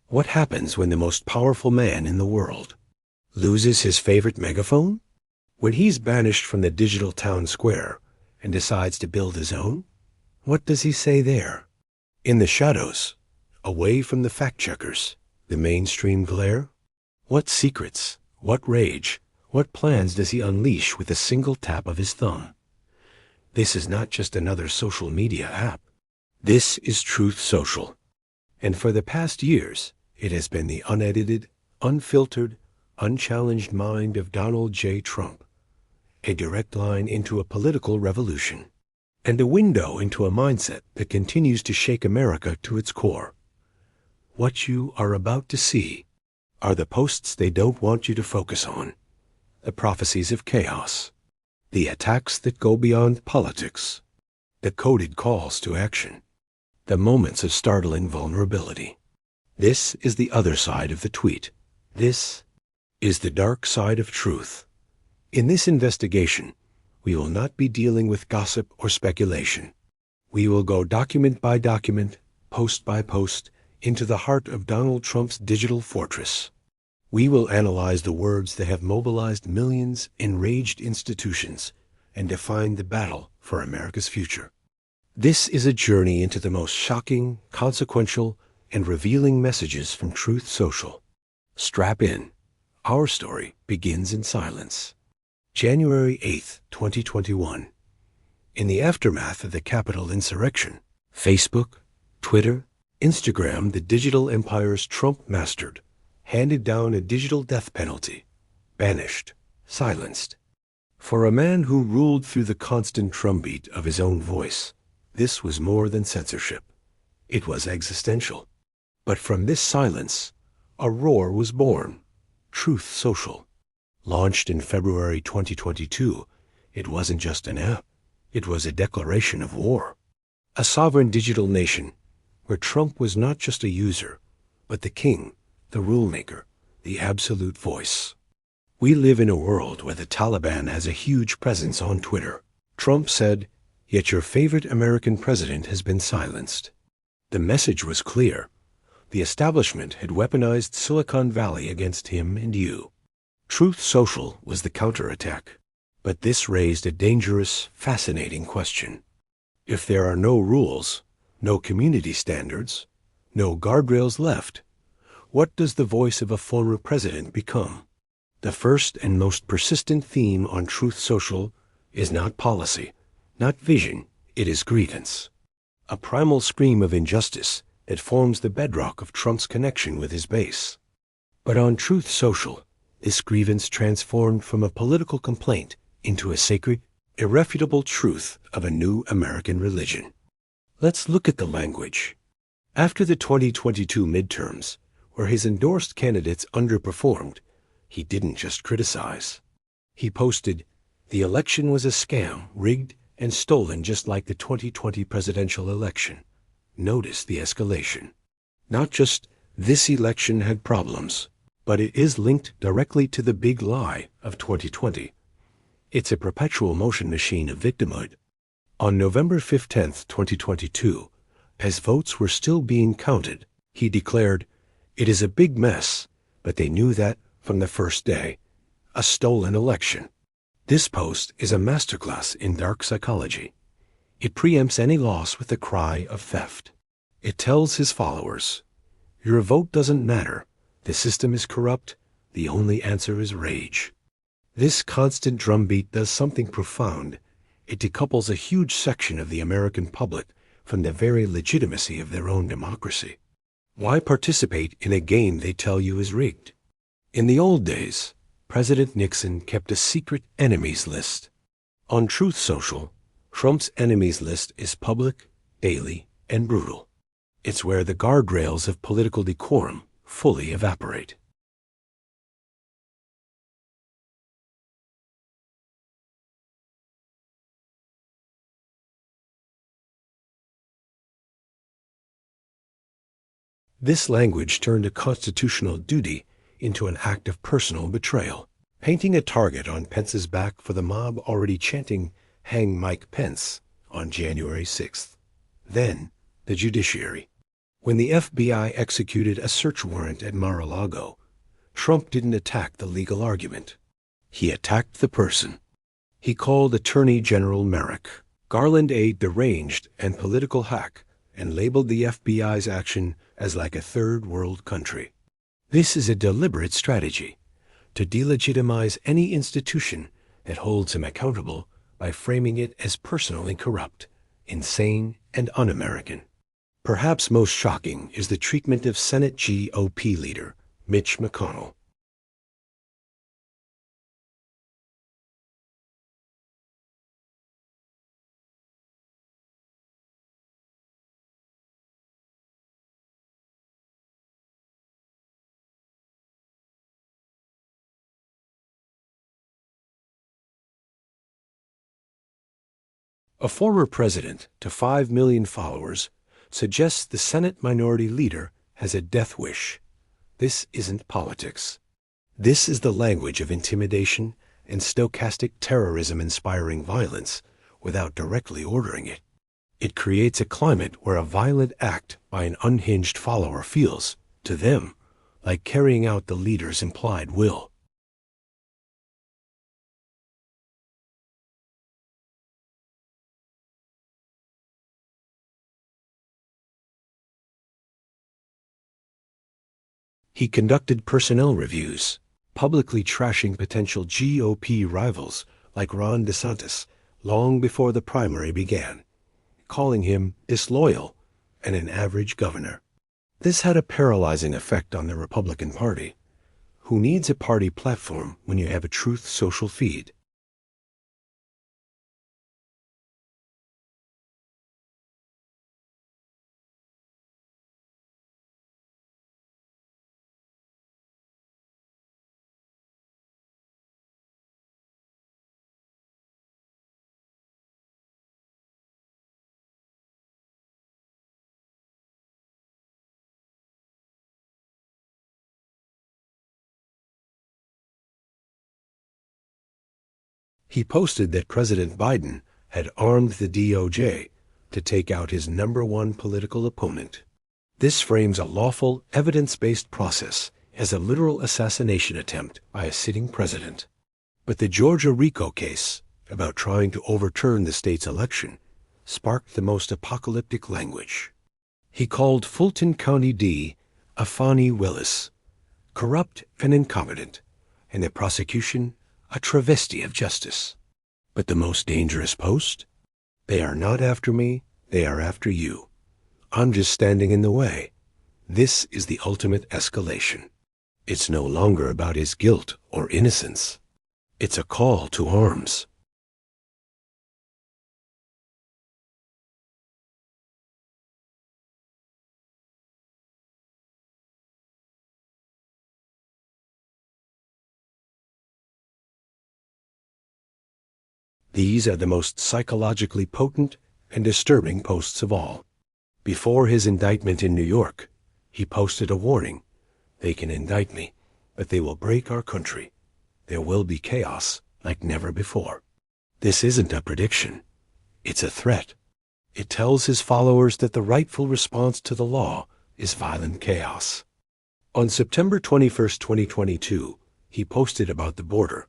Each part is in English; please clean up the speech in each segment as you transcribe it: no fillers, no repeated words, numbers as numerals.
What happens when the most powerful man in the world loses his favorite megaphone? When he's banished from the digital town square and decides to build his own? What does he say there? In the shadows, away from the fact-checkers, the mainstream glare? What secrets, what rage, what plans does he unleash with a single tap of his thumb? This is not just another social media app. This is Truth Social. And for the past years, it has been the unedited, unfiltered, unchallenged mind of Donald J. Trump. A direct line into a political revolution. And a window into a mindset that continues to shake America to its core. What you are about to see are the posts they don't want you to focus on. The prophecies of chaos. The attacks that go beyond politics. The coded calls to action. The moments of startling vulnerability. This is the other side of the tweet. This is the dark side of truth. In this investigation, we will not be dealing with gossip or speculation. We will go document by document, post by post, into the heart of Donald Trump's digital fortress. We will analyze the words that have mobilized millions, enraged institutions, and defined the battle for America's future. This is a journey into the most shocking, consequential, and revealing messages from Truth Social. Strap in. Our story begins in silence. January 8th, 2021. In the aftermath of the Capitol insurrection, Facebook, Twitter, Instagram, the digital empires Trump mastered, handed down a digital death penalty. Banished. Silenced. For a man who ruled through the constant drumbeat of his own voice, this was more than censorship. It was existential. But from this silence, a roar was born. Truth Social. Launched in February 2022, it wasn't just an app. It was a declaration of war. A sovereign digital nation where Trump was not just a user, but the king, the rulemaker, the absolute voice. We live in a world where the Taliban has a huge presence on Twitter. Trump said, "Yet your favorite American president has been silenced." The message was clear. The establishment had weaponized Silicon Valley against him and you. Truth Social was the counterattack. But this raised a dangerous, fascinating question. If there are no rules, no community standards, no guardrails left, what does the voice of a former president become? The first and most persistent theme on Truth Social is not policy, not vision, it is grievance. A primal scream of injustice that forms the bedrock of Trump's connection with his base. But on Truth Social, this grievance transformed from a political complaint into a sacred, irrefutable truth of a new American religion. Let's look at the language. After the 2022 midterms, where his endorsed candidates underperformed, he didn't just criticize. He posted, "The election was a scam, rigged, and stolen just like the 2020 presidential election." Notice the escalation. Not just, this election had problems, but it is linked directly to the big lie of 2020. It's a perpetual motion machine of victimhood. On November 15th, 2022, as votes were still being counted, he declared, "It is a big mess, but they knew that from the first day. A stolen election." This post is a masterclass in dark psychology. It preempts any loss with the cry of theft. It tells his followers, your vote doesn't matter. The system is corrupt. The only answer is rage. This constant drumbeat does something profound. It decouples a huge section of the American public from the very legitimacy of their own democracy. Why participate in a game they tell you is rigged? In the old days, President Nixon kept a secret enemies list. On Truth Social, Trump's enemies list is public, daily, and brutal. It's where the guardrails of political decorum fully evaporate. This language turned a constitutional duty into an act of personal betrayal, painting a target on Pence's back for the mob already chanting, "Hang Mike Pence," on January 6th. Then, the judiciary. When the FBI executed a search warrant at Mar-a-Lago, Trump didn't attack the legal argument. He attacked the person. He called Attorney General Merrick Garland a deranged and political hack and labeled the FBI's action as like a third world country. This is a deliberate strategy to delegitimize any institution that holds him accountable by framing it as personally corrupt, insane, and un-American. Perhaps most shocking is the treatment of Senate GOP leader Mitch McConnell. A former president to 5 million followers suggests the Senate Minority Leader has a death wish. This isn't politics. This is the language of intimidation and stochastic terrorism-inspiring violence without directly ordering it. It creates a climate where a violent act by an unhinged follower feels, to them, like carrying out the leader's implied will. He conducted personnel reviews, publicly trashing potential GOP rivals like Ron DeSantis long before the primary began, calling him disloyal and an average governor. This had a paralyzing effect on the Republican Party. Who needs a party platform when you have a Truth Social feed? He posted that President Biden had armed the DOJ to take out his #1 political opponent. This frames a lawful, evidence-based process as a literal assassination attempt by a sitting president. But the Georgia RICO case, about trying to overturn the state's election, sparked the most apocalyptic language. He called Fulton County D. a Fani Willis, corrupt and incompetent, and the prosecution a travesty of justice. But the most dangerous post? They are not after me, they are after you. I'm just standing in the way. This is the ultimate escalation. It's no longer about his guilt or innocence. It's a call to arms. These are the most psychologically potent and disturbing posts of all. Before his indictment in New York, he posted a warning. They can indict me, but they will break our country. There will be chaos like never before. This isn't a prediction. It's a threat. It tells his followers that the rightful response to the law is violent chaos. On September 21, 2022, he posted about the border.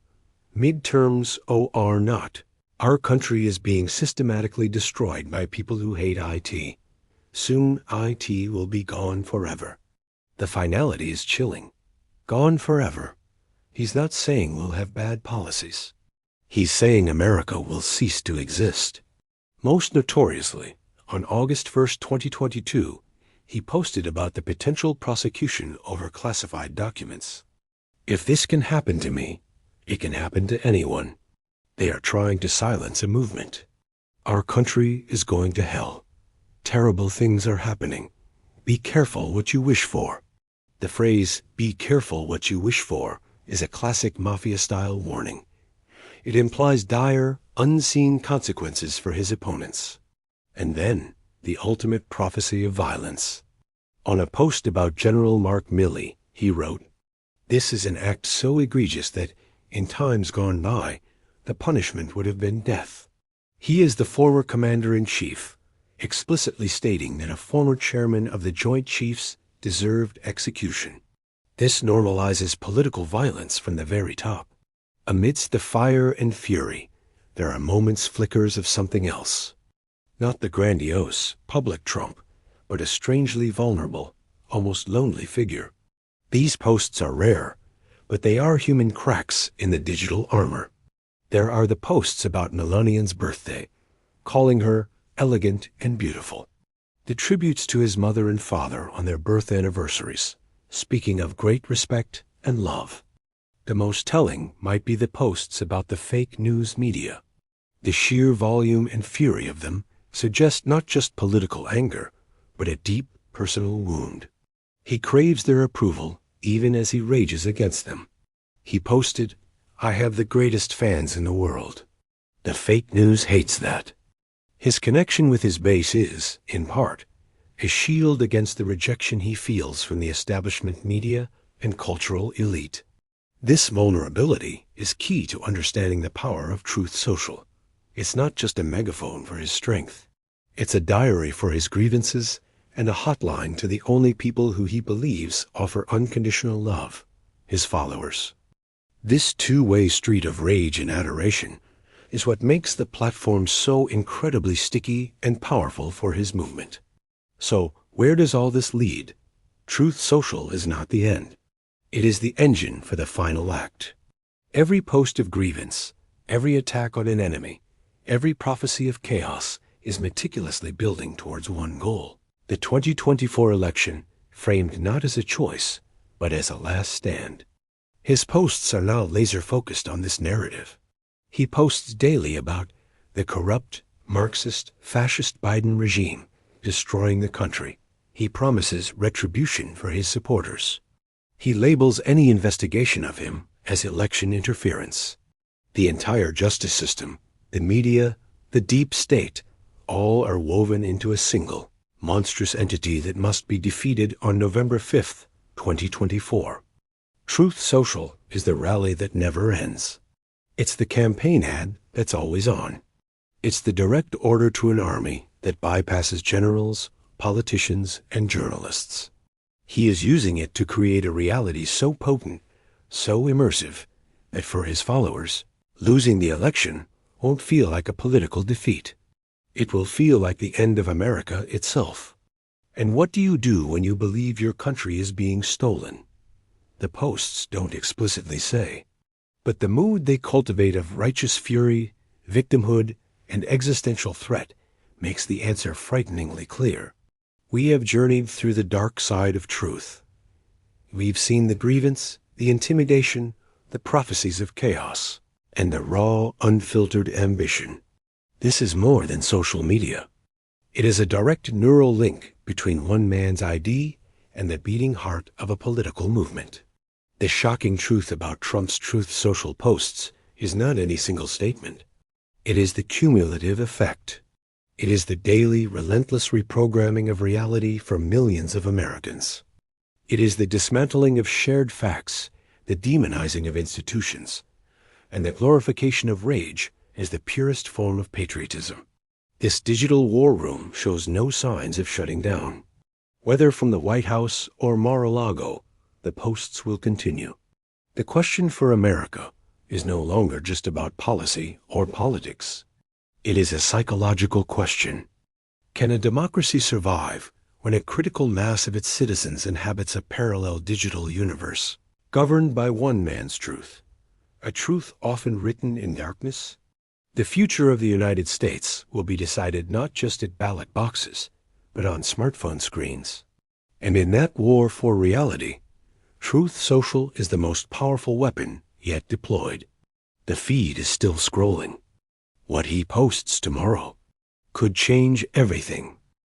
Midterms or not. Our country is being systematically destroyed by people who hate IT. Soon IT will be gone forever. The finality is chilling. Gone forever. He's not saying we'll have bad policies. He's saying America will cease to exist. Most notoriously, on August 1, 2022, he posted about the potential prosecution over classified documents. If this can happen to me, it can happen to anyone. They are trying to silence a movement. Our country is going to hell. Terrible things are happening. Be careful what you wish for. The phrase, "be careful what you wish for," is a classic mafia-style warning. It implies dire, unseen consequences for his opponents. And then, the ultimate prophecy of violence. On a post about General Mark Milley, he wrote, "This is an act so egregious that, in times gone by, the punishment would have been death." He is the former commander-in-chief, explicitly stating that a former chairman of the Joint Chiefs deserved execution. This normalizes political violence from the very top. Amidst the fire and fury, there are moments flickers of something else. Not the grandiose, public Trump, but a strangely vulnerable, almost lonely figure. These posts are rare, but they are human cracks in the digital armor. There are the posts about Melania's birthday, calling her elegant and beautiful. The tributes to his mother and father on their birth anniversaries, speaking of great respect and love. The most telling might be the posts about the fake news media. The sheer volume and fury of them suggest not just political anger, but a deep personal wound. He craves their approval even as he rages against them. He posted, "I have the greatest fans in the world." The fake news hates that. His connection with his base is, in part, a shield against the rejection he feels from the establishment media and cultural elite. This vulnerability is key to understanding the power of Truth Social. It's not just a megaphone for his strength. It's a diary for his grievances and a hotline to the only people who he believes offer unconditional love, his followers. This two-way street of rage and adoration is what makes the platform so incredibly sticky and powerful for his movement. So, where does all this lead? Truth Social is not the end. It is the engine for the final act. Every post of grievance, every attack on an enemy, every prophecy of chaos is meticulously building towards one goal: the 2024 election, framed not as a choice, but as a last stand. His posts are now laser-focused on this narrative. He posts daily about the corrupt, Marxist, fascist Biden regime destroying the country. He promises retribution for his supporters. He labels any investigation of him as election interference. The entire justice system, the media, the deep state, all are woven into a single, monstrous entity that must be defeated on November 5th, 2024. Truth Social is the rally that never ends. It's the campaign ad that's always on. It's the direct order to an army that bypasses generals, politicians, and journalists. He is using it to create a reality so potent, so immersive, that for his followers, losing the election won't feel like a political defeat. It will feel like the end of America itself. And what do you do when you believe your country is being stolen? The posts don't explicitly say, but the mood they cultivate of righteous fury, victimhood, and existential threat makes the answer frighteningly clear. We have journeyed through the dark side of truth. We've seen the grievance, the intimidation, the prophecies of chaos, and the raw, unfiltered ambition. This is more than social media. It is a direct neural link between one man's ID and the beating heart of a political movement. The shocking truth about Trump's Truth Social posts is not any single statement. It is the cumulative effect. It is the daily, relentless reprogramming of reality for millions of Americans. It is the dismantling of shared facts, the demonizing of institutions, and the glorification of rage as the purest form of patriotism. This digital war room shows no signs of shutting down. Whether from the White House or Mar-a-Lago, the posts will continue. The question for America is no longer just about policy or politics. It is a psychological question. Can a democracy survive when a critical mass of its citizens inhabits a parallel digital universe, governed by one man's truth, a truth often written in darkness? The future of the United States will be decided not just at ballot boxes, but on smartphone screens. And in that war for reality, Truth Social is the most powerful weapon yet deployed. The feed is still scrolling. What he posts tomorrow could change everything